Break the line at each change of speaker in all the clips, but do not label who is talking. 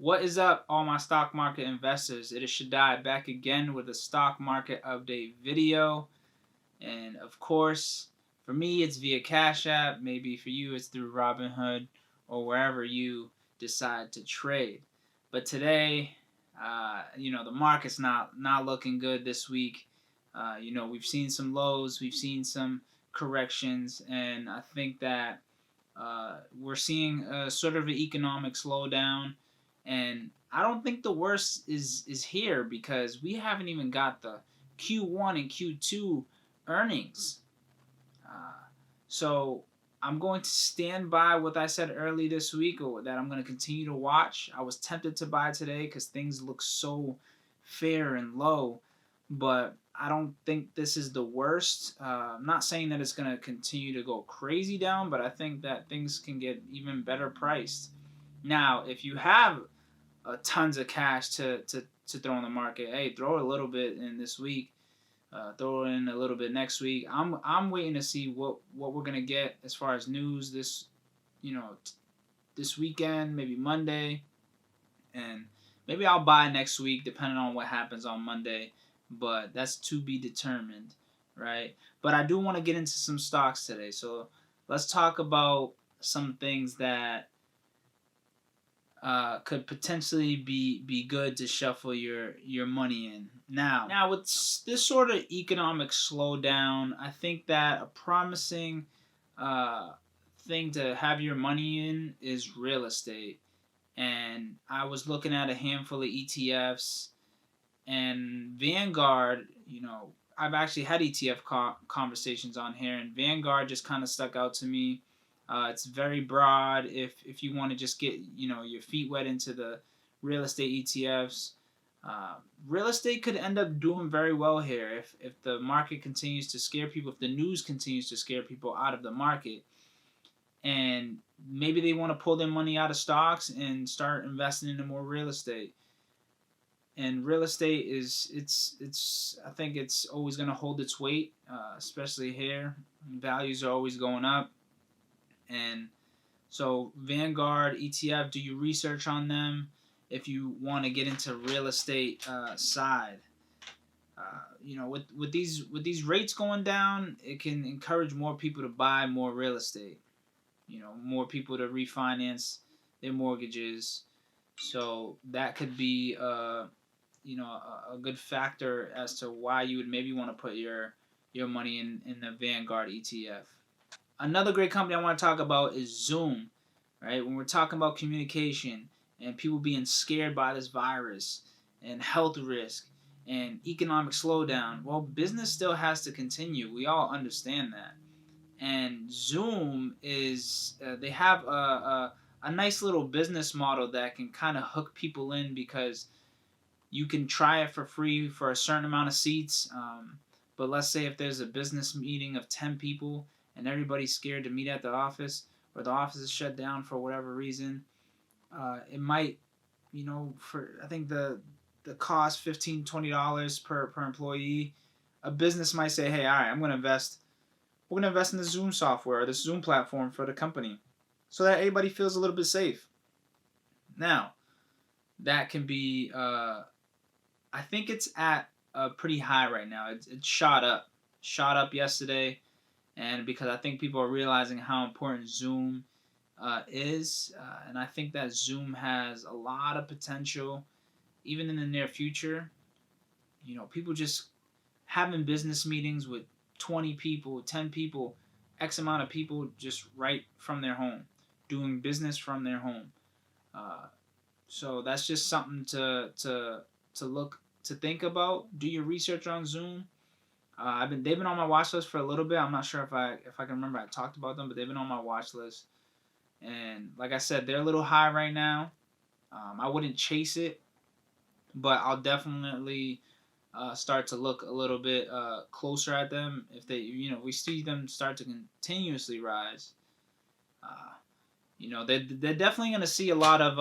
What is up, all my stock market investors? It is Shaddai back again with a stock market update video. And of course, for me, it's via Cashapp. Maybe for you, it's through Robinhood or wherever you decide to trade. But today, the market's not looking good this week. We've seen some lows, we've seen some corrections, and I think that we're seeing a sort of an economic slowdown, and I don't think the worst is here because we haven't even got the Q1 and Q2 earnings. So I'm going to stand by what I said early this week, or that I'm going to continue to watch. I was tempted to buy today because things look so fair and low, but I don't think this is the worst. I'm not saying that it's going to continue to go crazy down, but I think that things can get even better priced. Now, if you have tons of cash to throw in the market, hey, throw a little bit in this week. Throw in a little bit next week. I'm waiting to see what we're gonna get as far as news this weekend, maybe Monday, and maybe I'll buy next week depending on what happens on Monday. But that's to be determined, right? But I do want to get into some stocks today, so let's talk about some things that could potentially be good to shuffle your money in. Now with this sort of economic slowdown, I think that a promising thing to have your money in is real estate. And I was looking at a handful of ETFs, and Vanguard. I've actually had ETF conversations on here, and Vanguard just kind of stuck out to me. It's very broad. If you want to just get your feet wet into the real estate ETFs, real estate could end up doing very well here if the market continues to scare people, if the news continues to scare people out of the market, and maybe they want to pull their money out of stocks and start investing into more real estate. And real estate I think it's always going to hold its weight, especially here. Values are always going up. And so Vanguard ETF, do your research on them if you want to get into real estate side. With these rates going down, it can encourage more people to buy more real estate. More people to refinance their mortgages. So that could be a good factor as to why you would maybe want to put your money in the Vanguard ETF. Another great company I want to talk about is Zoom, right? When we're talking about communication and people being scared by this virus and health risk and economic slowdown, well, business still has to continue. We all understand that. And Zoom they have a nice little business model that can kind of hook people in, because you can try it for free for a certain amount of seats. But let's say if there's a business meeting of 10 people, and everybody's scared to meet at the office, or the office is shut down for whatever reason, it might, I think the cost $15, $20 per employee. A business might say, hey, all right, we're going to invest in the Zoom software or the Zoom platform for the company, so that everybody feels a little bit safe. Now, that can be, I think it's at a pretty high right now. It shot up yesterday. And because I think people are realizing how important Zoom is, and I think that Zoom has a lot of potential, even in the near future. People just having business meetings with 20 people, 10 people, X amount of people, just right from their home, doing business from their home. So that's just something to think about. Do your research on Zoom. They've been on my watch list for a little bit. I'm not sure if I can remember I talked about them, but they've been on my watch list. And like I said, they're a little high right now. I wouldn't chase it, but I'll definitely start to look a little bit closer at them if we see them start to continuously rise. They're definitely going to see a lot of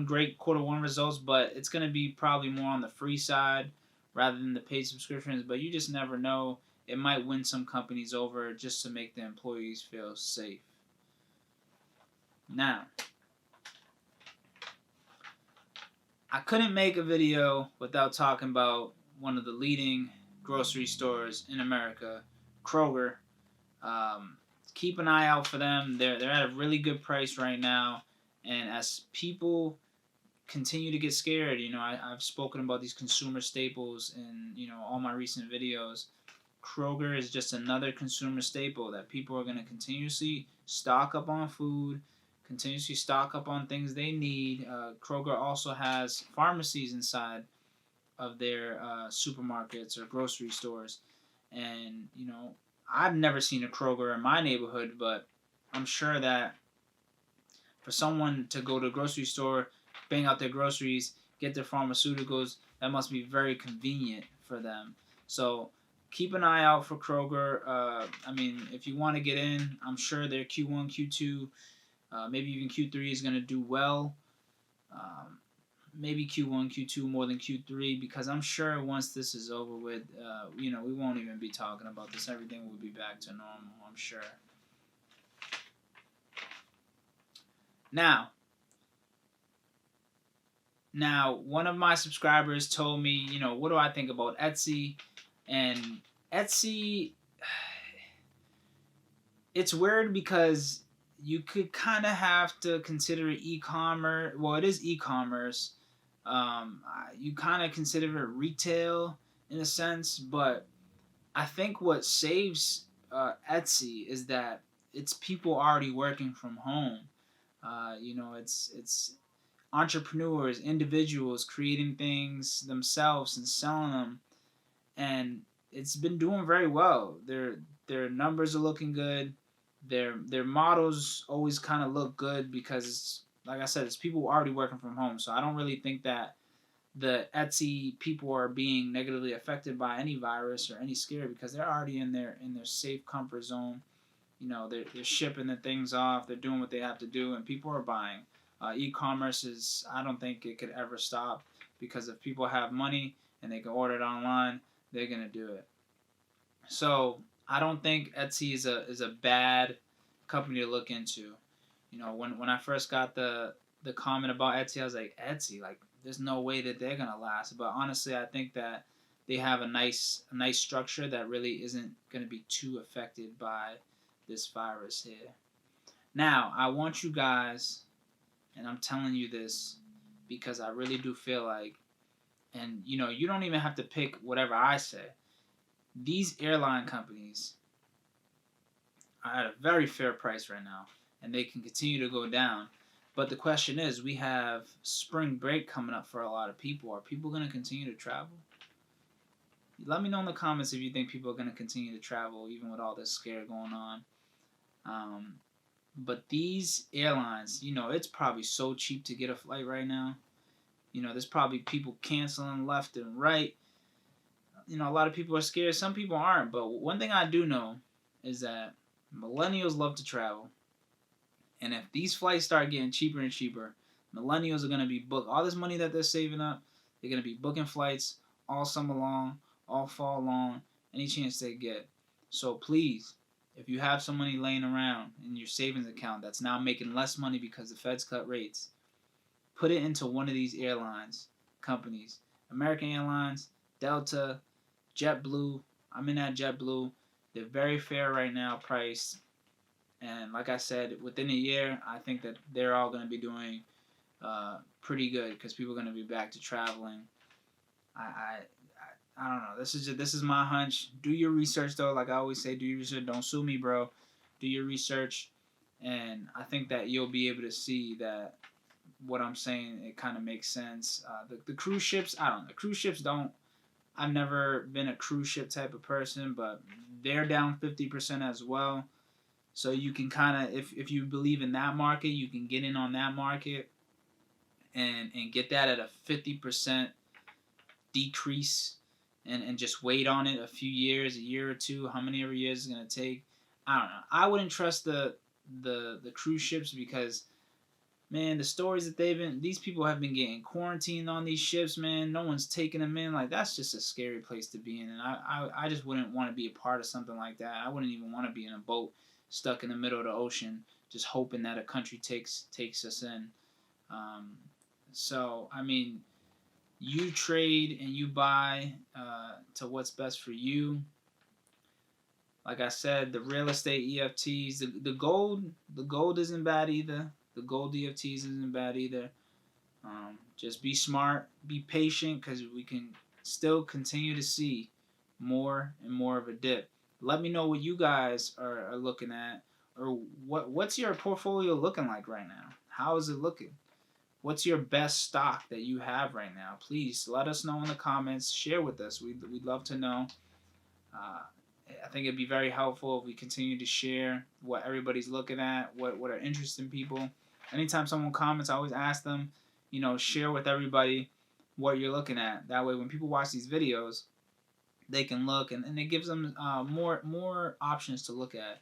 great quarter one results, but it's going to be probably more on the free side rather than the paid subscriptions. But you just never know. It might win some companies over just to make the employees feel safe. Now, I couldn't make a video without talking about one of the leading grocery stores in America, Kroger. Um, Keep an eye out for them. They're at a really good price right now, and as people continue to get scared, I've spoken about these consumer staples in all my recent videos. Kroger is just another consumer staple that people are going to continuously stock up on food, continuously stock up on things they need. Kroger also has pharmacies inside of their supermarkets or grocery stores. And, I've never seen a Kroger in my neighborhood, but I'm sure that for someone to go to a grocery store, bang out their groceries, get their pharmaceuticals, that must be very convenient for them. So keep an eye out for Kroger. If you want to get in, I'm sure their Q1, Q2, maybe even Q3 is going to do well. Maybe Q1, Q2 more than Q3, because I'm sure once this is over with, we won't even be talking about this. Everything will be back to normal, I'm sure. Now, one of my subscribers told me, what do I think about Etsy? And Etsy, it's weird because you could kind of have to consider it e-commerce. Well, it is e-commerce. You kind of consider it retail in a sense, but I think what saves Etsy is that it's people already working from home. It's entrepreneurs, individuals creating things themselves and selling them, and it's been doing very well. Their numbers are looking good. Their models always kind of look good because, like I said, it's people already working from home. So I don't really think that the Etsy people are being negatively affected by any virus or any scare, because they're already in their safe comfort zone. They're shipping the things off. They're doing what they have to do, and people are buying. E-commerce is, I don't think it could ever stop, because if people have money and they can order it online, they're gonna do it. So I don't think Etsy is a bad company to look into. When I first got the comment about Etsy, I was like, Etsy, like, there's no way that they're gonna last. But honestly, I think that they have a nice structure that really isn't gonna be too affected by this virus here. Now, I want you guys, and I'm telling you this because I really do feel like, and you don't even have to pick whatever I say. These airline companies are at a very fair price right now, and they can continue to go down. But the question is, we have spring break coming up for a lot of people. Are people going to continue to travel? Let me know in the comments if you think people are going to continue to travel, even with all this scare going on. But these airlines, it's probably so cheap to get a flight right now. There's probably people canceling left and right. A lot of people are scared. Some people aren't. But one thing I do know is that millennials love to travel. And if these flights start getting cheaper and cheaper, millennials are going to be booked. All this money that they're saving up, they're going to be booking flights all summer long, all fall long, any chance they get. So please, if you have some money laying around in your savings account that's now making less money because the Fed's cut rates, put it into one of these airlines companies. American Airlines, Delta, JetBlue. I'm in that JetBlue. They're very fair right now, priced. And like I said, within a year, I think that they're all going to be doing pretty good, because people are going to be back to traveling. I don't know. This is my hunch. Do your research though. Like I always say, do your research. Don't sue me, bro. Do your research, and I think that you'll be able to see that what I'm saying, it kind of makes sense. The cruise ships, I don't know. Cruise ships don't. I've never been a cruise ship type of person, but they're down 50% as well. So you can kind of, if you believe in that market, you can get in on that market and get that at a 50% decrease, and just wait on it a year or two, how many ever years it's going to take. I don't know. I wouldn't trust the cruise ships, because, man, the stories that these people have been getting quarantined on these ships, man. No one's taking them in. Like, that's just a scary place to be in. And I just wouldn't want to be a part of something like that. I wouldn't even want to be in a boat stuck in the middle of the ocean, just hoping that a country takes us in. So, I mean, You trade and you buy to what's best for you. Like I said, the real estate EFTs, the gold isn't bad either. The gold EFTs isn't bad either. Just be smart, be patient, because we can still continue to see more and more of a dip. Let me know what you guys are looking at, or what's your portfolio looking like right now? How is it looking? What's your best stock that you have right now? Please let us know in the comments. Share with us. We'd love to know. Uh, I think it'd be very helpful if we continue to share what everybody's looking at, what are interesting people. Anytime someone comments, I always ask them, share with everybody what you're looking at. That way, when people watch these videos, they can look, and it gives them more options to look at.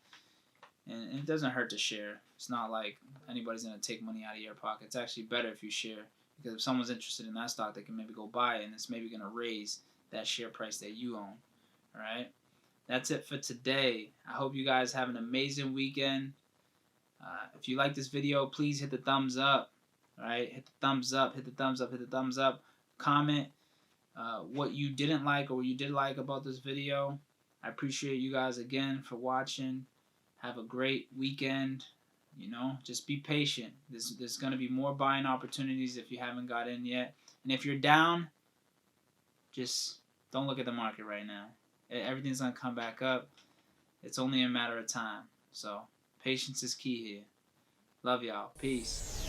And it doesn't hurt to share. It's not like anybody's going to take money out of your pocket. It's actually better if you share. Because if someone's interested in that stock, they can maybe go buy it, and it's maybe going to raise that share price that you own. All right? That's it for today. I hope you guys have an amazing weekend. If you like this video, please hit the thumbs up. All right? Hit the thumbs up, hit the thumbs up, hit the thumbs up. Comment what you didn't like or what you did like about this video. I appreciate you guys again for watching. Have a great weekend. Just be patient. There's going to be more buying opportunities if you haven't got in yet. And if you're down, just don't look at the market right now. Everything's going to come back up. It's only a matter of time. So patience is key here. Love y'all. Peace.